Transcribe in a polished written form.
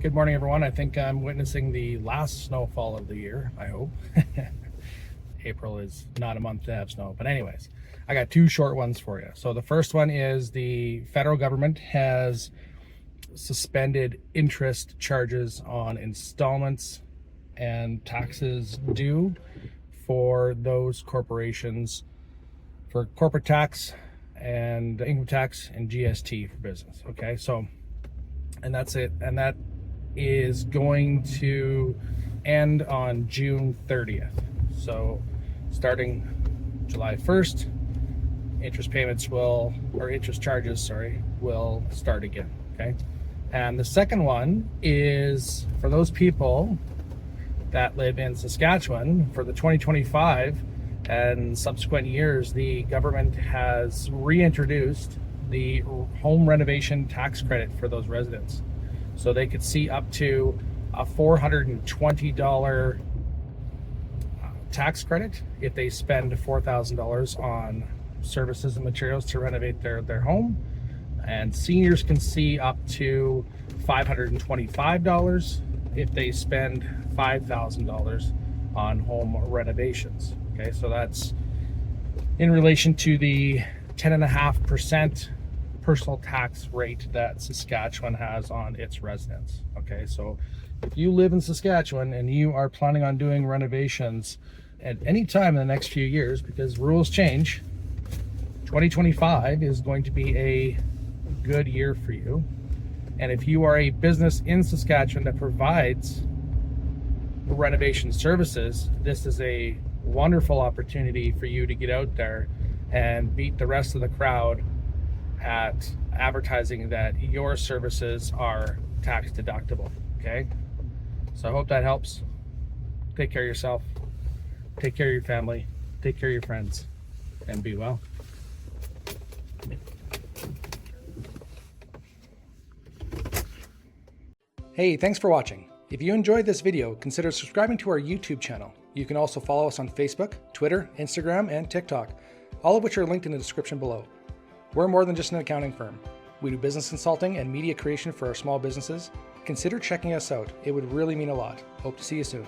Good morning, everyone. I think I'm witnessing the last snowfall of the year, I hope. April is not a month to have snow, but anyways, I got two short ones for you. So the first one is the federal government has suspended interest charges on installments and taxes due for those corporations for corporate tax and income tax and GST for business. Okay, so and that's it, and that is going to end on June 30th. So starting July 1st, interest charges will start again. Okay, and the second one is for those people that live in Saskatchewan. For the 2025 and subsequent years, the government has reintroduced the home renovation tax credit for those residents. So they could see up to a $420 tax credit if they spend $4,000 on services and materials to renovate their home. And seniors can see up to $525 if they spend $5,000 on home renovations. Okay, so that's in relation to the 10.5% personal tax rate that Saskatchewan has on its residents. Okay, so if you live in Saskatchewan and you are planning on doing renovations at any time in the next few years, because rules change, 2025 is going to be a good year for you. And if you are a business in Saskatchewan that provides renovation services, this is a wonderful opportunity for you to get out there and beat the rest of the crowd at advertising that your services are tax deductible. Okay, so I hope that helps. Take care of yourself, take care of your family, take care of your friends, and be well. Hey, thanks for watching. If you enjoyed this video, consider subscribing to our YouTube channel. You can also follow us on Facebook, Twitter, Instagram, and TikTok, all of which are linked in the description below. We're more than just an accounting firm. We do business consulting and media creation for our small businesses. Consider checking us out. It would really mean a lot. Hope to see you soon.